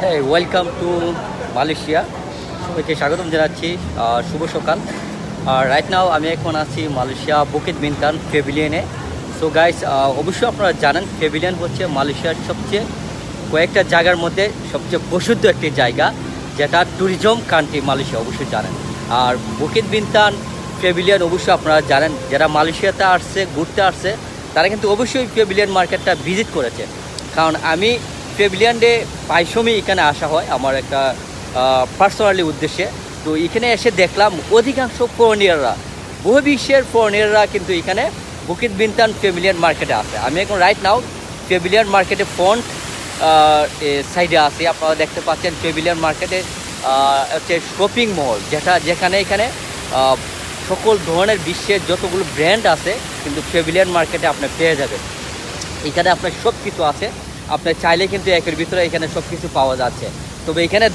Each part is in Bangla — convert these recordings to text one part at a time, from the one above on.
হ্যাঁ, ওয়েলকাম টু মালয়েশিয়া। সবাইকে স্বাগতম জানাচ্ছি। শুভ সকাল। আর রাইট নাও আমি এখন আছি মালয়েশিয়া বুকিত বিনতান প্যাভিলিয়নে। সো গাইস, অবশ্যই আপনারা জানেন প্যাভিলিয়ন হচ্ছে মালয়েশিয়ার সবচেয়ে কয়েকটা জায়গার মধ্যে সবচেয়ে প্রসিদ্ধ একটি জায়গা, যেটা ট্যুরিজম কান্ট্রি মালয়েশিয়া, অবশ্যই জানেন। আর বুকিত বিনতান প্যাভিলিয়ন অবশ্যই আপনারা জানেন, যারা মালয়েশিয়াতে আসছে, ঘুরতে আসছে, তারা কিন্তু অবশ্যই প্যাভিলিয়ন মার্কেটটা ভিজিট করেছে। কারণ আমি প্যাভিলিয়নে পাইসমই এখানে আসা হয় আমার একটা পার্সোনালি উদ্দেশ্যে। তো এখানে এসে দেখলাম অধিকাংশ ফরেনিয়াররা, বহু বিশ্বের ফরেনিয়াররা কিন্তু এখানে বুকিত বিনতান প্যাভিলিয়ন মার্কেটে আসে। আমি এখন রাইট নাও প্যাভিলিয়ন মার্কেটে ফ্রন্ট সাইডে আছি। আপনারা দেখতে পাচ্ছেন প্যাভিলিয়ন মার্কেটে হচ্ছে শপিং মল, যেখানে এখানে সকল ধরনের বিশ্বের যতগুলো ব্র্যান্ড আছে কিন্তু প্যাভিলিয়ন মার্কেটে আপনি পেয়ে যাবেন। এখানে আপনার সব কিছু আছে, আপনি চাইলে কিন্তু একের ভিতরে এখানে সব কিছু পাওয়া যাচ্ছে। তবে এখানে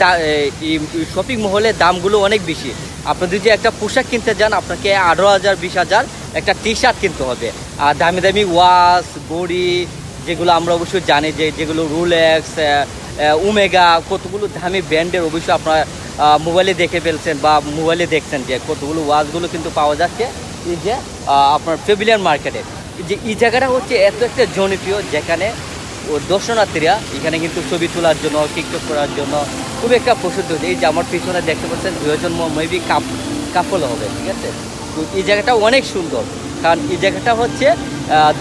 শপিং মহলের দামগুলো অনেক বেশি। আপনি যদি একটা পোশাক কিনতে যান, আপনাকে 18,000 20,000 একটা টি শার্ট কিনতে হবে। আর দামি দামি ওয়াচ ঘড়ি, যেগুলো আমরা অবশ্যই জানি, যেগুলো রোলেক্স, ওমেগা, কতগুলো দামি ব্র্যান্ডের, অবশ্যই আপনারা মোবাইলে দেখে ফেলছেন বা মোবাইলে দেখছেন যে কতগুলো ওয়াচগুলো কিন্তু পাওয়া যাচ্ছে এই যে আপনার প্যাভিলিয়ন মার্কেটে। যে এই জায়গাটা হচ্ছে এত একটা জনপ্রিয়, যেখানে দর্শনার্থীরা এখানে কিন্তু ছবি তোলার জন্য, টিকটক করার জন্য খুব একটা প্রসিদ্ধ। এই যে আমার পিছনে দেখতে পাচ্ছেন দুজন মেবি কাপল হবে, ঠিক আছে। তো এই জায়গাটা অনেক সুন্দর, কারণ এই জায়গাটা হচ্ছে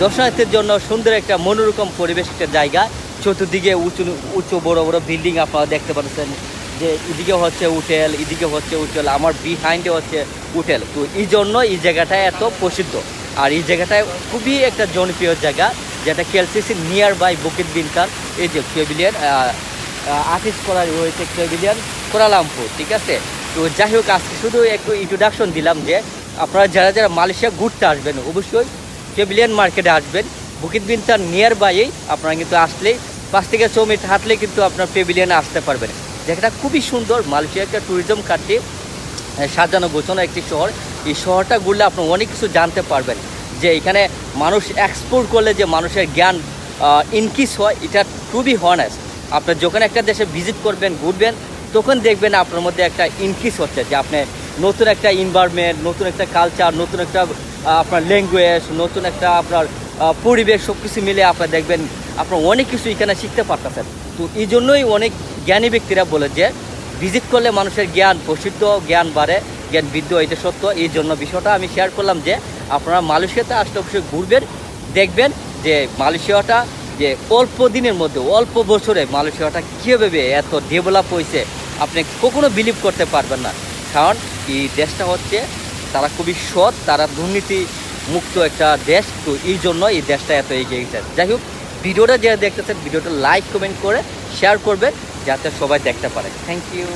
দর্শনার্থীর জন্য সুন্দর একটা মনোরকম পরিবেশ, একটা জায়গা। চতুর্দিকে উঁচু উঁচু বড় বড় বিল্ডিং আপনারা দেখতে পাচ্ছেন, যে এদিকে হচ্ছে হোটেল, এদিকে হচ্ছে হোটেল, আমার বিহাইন্ডে হচ্ছে হোটেল। তো এই জন্য এই জায়গাটা এত প্রসিদ্ধ। আর এই জায়গাটায় খুবই একটা জনপ্রিয় জায়গা, যেটা KLCC nearby Bukit Bintang. এই যে প্যাভিলিয়ন আর্টিস্ট করা রয়েছে, প্যাভিলিয়ন কুয়ালালামপুর, ঠিক আছে। তো যাই হোক, আজকে শুধু একটু ইন্ট্রোডাকশন দিলাম যে আপনারা যারা যারা মালয়েশিয়া ঘুরতে আসবেন অবশ্যই প্যাভিলিয়ন মার্কেটে আসবেন। বুকিত বিনতান নিয়ার বাইয়েই আপনারা কিন্তু আসলেই 5 থেকে 6 মিনিট হাঁটলে কিন্তু আপনার প্যাভিলিয়নে আসতে পারবেন। জায়গাটা খুবই সুন্দর। মালয়েশিয়া একটা ট্যুরিজম কান্ট্রি, সাজানো গোছানো একটি শহর। এই শহরটা ঘুরলে আপনি অনেক কিছু জানতে পারবেন, যে এখানে মানুষ এক্সপ্লোর করলে যে মানুষের জ্ঞান ইনক্রিজ হয়, এটা খুবই হনেস্ট। আপনি যখন একটা দেশে ভিজিট করবেন, ঘুরবেন, তখন দেখবেন আপনার মধ্যে একটা ইনক্রিজ হচ্ছে, যে আপনি নতুন একটা এনভায়রনমেন্ট, নতুন একটা কালচার, নতুন একটা আপনার ল্যাঙ্গুয়েজ, নতুন একটা আপনার পরিবেশ, সব কিছু মিলে আপনার দেখবেন আপনার অনেক কিছু এখানে শিখতে পারতেছেন। তো এই জন্যই অনেক জ্ঞানী ব্যক্তিরা বলে যে ভিজিট করলে মানুষের জ্ঞান প্রসিদ্ধ, জ্ঞান বাড়ে, জ্ঞান বৃদ্ধি, এটা সত্য। এই জন্য বিষয়টা আমি শেয়ার করলাম যে আপনারা মালয়েশিয়াতে আসলে অবশ্যই ঘুরবেন, দেখবেন যে মালয়েশিয়াটা যে অল্প দিনের মধ্যে, অল্প বছরে মালয়েশিয়াটা কীভাবে এত ডেভেলপ হয়েছে, আপনি কখনো বিলিভ করতে পারবেন না। কারণ এই দেশটা হচ্ছে, তারা খুবই সৎ, তারা দুর্নীতি মুক্ত একটা দেশ। তো এই জন্য এই দেশটা এত এগিয়ে গেছে। যাই হোক, ভিডিওটা যারা দেখতেছেন, ভিডিওটা লাইক কমেন্ট করে শেয়ার করবেন, যাতে সবাই দেখতে পারে। Thank you.